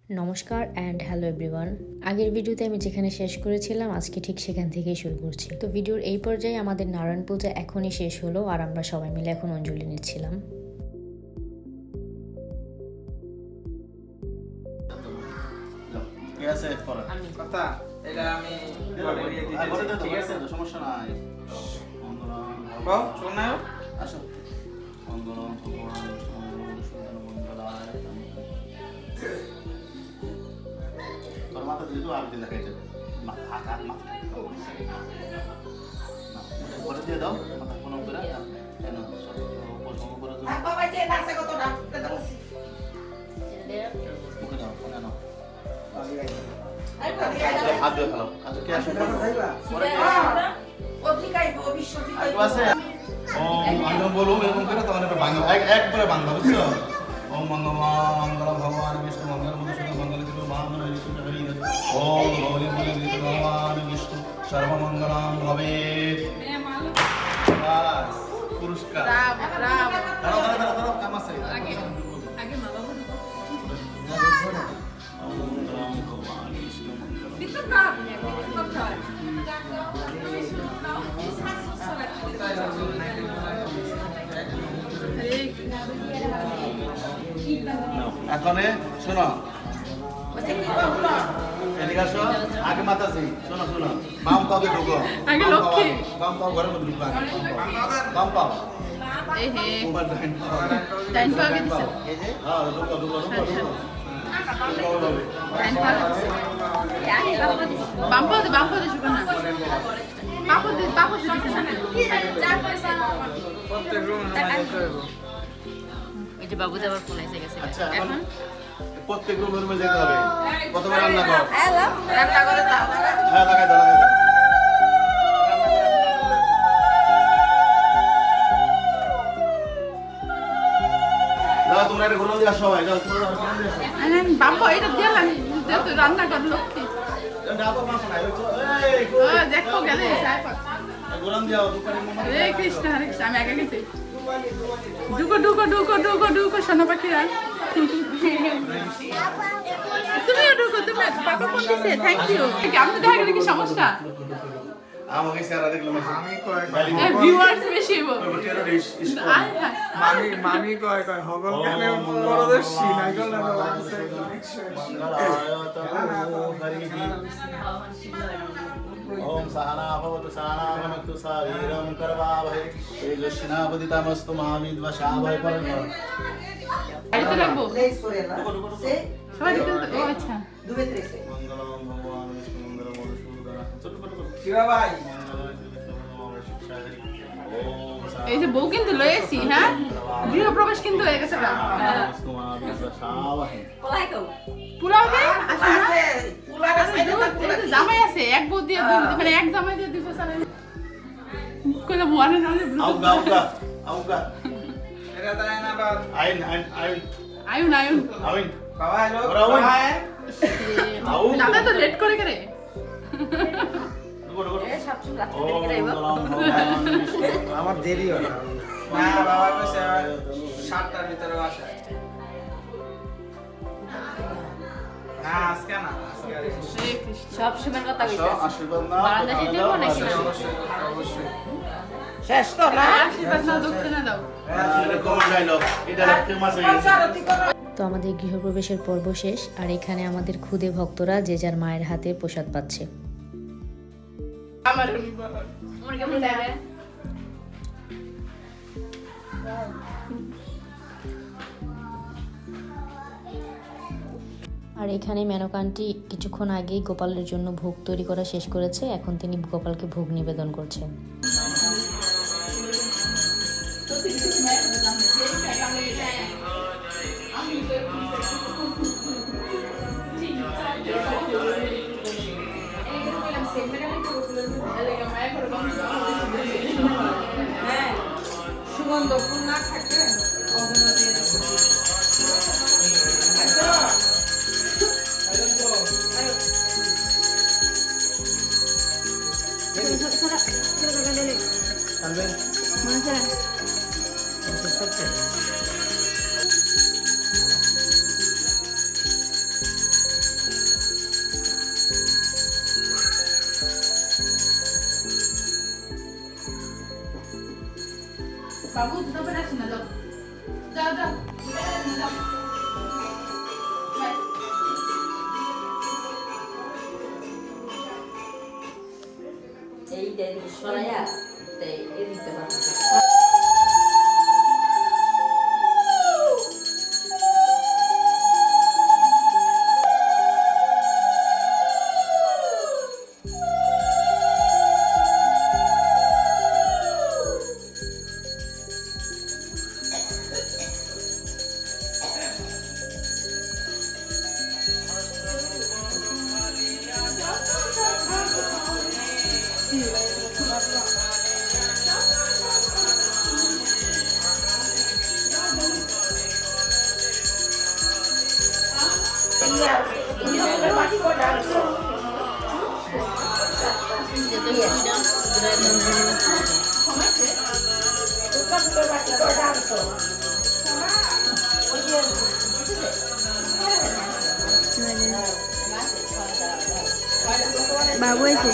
নমস্কার and hello everyone. আগের ভিডিওতে আমি যেখানে শেষ করেছিলাম আজকে ঠিক সেখান থেকেই শুরু করছি। তো ভিডিওর এই পর্যায়ে আমাদের নারায়ণ পূজা এখনই শেষ হলো আর আমরা সবাই মিলে এখন অঞ্জলি নিচ্ছিলাম। সমস্যা নাই। তোর মাথা যেহেতু আর দিন দেখাইছে ঘরে দিয়ে দাও মাথা কোনো করে কেন উপসর্গ করে মুখে দাও ফোনে নাও হাত দিয়ে ফেলাও আচ্ছা কে আসবে আমি বলবো এরকম করে তোমার একবারে বাংলা বুঝছো ওম মঙ্গল ভগবান বিষ্ণু মঙ্গল মধুসূদন মঙ্গল দেব মহামন বিষ্ণু হরি ওম গৌরী মঙ্গল ভগবান বিষ্ণু সর্বমঙ্গলং ভবেৎ বাস পুরস্কার দাঁড়াও কাম আছে আগে মালা বলো ওম ভগবান Vishnu Itu kan, itu kan. এখন শোনো এদিকে আসো আগে মাতাজি শোনো শোনো বাম পাবে ঢুকো আগে লক্ষ্মী বাম পাও ঘরের মধ্যে ঢুকো বাম পাও এই হে মোবাইল ডাইন পাও ডাইন পাও আগে দিছো হ্যাঁ ঢুকো ডাইন পাও বাম পাও দিছো না বাম পাও দিছো না এই যে বাবু যাবার ফোন এসে গেছে আচ্ছা এখন প্রত্যেক রুমের মধ্যে যেতে হবে প্রথমে রান্না করো রান্না করে দাও হ্যাঁ লাগাই দাও তোমরা এটা ঘুরন দিয়ে আসো ভাই যাও তোমরা ঘুরন দিয়ে আসো আমি বাম পাও এটা দিলাম যে রান্না কর লক্ষ্মী ডাবো মাছ নাই এই ও দেখো গেলে সাইপা ঘুরন দিও দোকানে মামা হরে কৃষ্ণ আমি আগে গেছি ঢুকো সোনা পাখিরা তুমিও ঢুকো তুমি পাপা ফোন দিছে থ্যাংক ইউ আমি তো দেখা গেলে কি সমস্যা আমাকে সারা দেখলাম আমি কয় ভিউয়ার্স বেশি হইব মামি কয় হগল কানে পরদর্শী নাইগল না লাগছে ओम सहना भवतु सहना भुनक्तु सह वीरं करवावहै तेजस्विनावदितमस्तु मा विद्विषावहै परम আইতে লাগবো সবাই দিতে ও আচ্ছা मंगलम भगवान विष्णु मंगलम मधुसूदन শিবা ভাই এই যে বউ কিন্তু লয়েছি হ্যাঁ গৃহপ্রবেশ কিন্তু হয়ে গেছে না পুলাও দে আছে জামাই আছে এক বউ দিয়ে মানে এক জামাই দিয়ে দিব সারা কইলা বুয়ানে না আউগা এরা তাই না বা আইন আয়ুন বাবা হ্যালো বাবা দাদা তো লেট করে করে আমার দেরি হয় না বাবা কইছে 7টার ভিতরে আসে না আজকে সব সময় কথা আশীর্বাদ না অবশ্যই শেষ তো না আশীর্বাদ না দক্ষিণা দাও এটা কোন ডায়লগ এটা ফেমাস হয়ে গেছে তো আমাদের গৃহপ্রবেশের পর্ব শেষ আর এখানে আমাদের ক্ষুদে ভক্তরা যে যার মায়ের হাতে প্রসাদ পাচ্ছে। আমার কেমন লাগে আর এখানে মেনকানটি কিছুক্ষণ আগেই গোপালের জন্য ভোগ তৈরি করা শেষ করেছে, এখন তিনি গোপালকে ভোগ নিবেদন করছেন। সুগন্ধ ফুল না থাকে বাবু জুতা পরে আসেন না, যাও যাও যাও যাও। এইটা সরাইয়া এদিকে বানাবো। বাবু এসে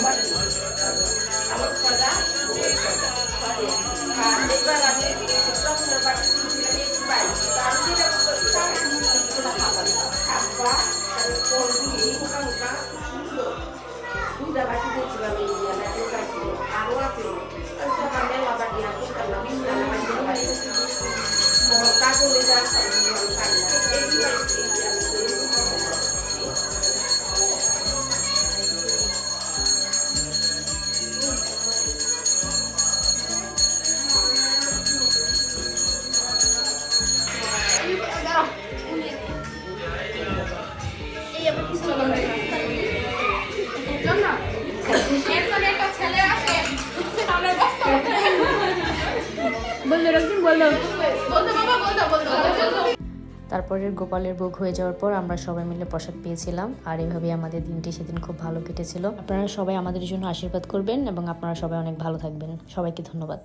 বললো রক্তিম বললো তারপরের গোপালের ভোগ হয়ে যাওয়ার পর আমরা সবাই মিলে প্রসাদ পেয়েছিলাম, আর এভাবে আমাদের দিনটি সেদিন খুব ভালো কেটেছিল। আপনারা সবাই আমাদের জন্য আশীর্বাদ করবেন এবং আপনারা সবাই অনেক ভালো থাকবেন। সবাইকে ধন্যবাদ।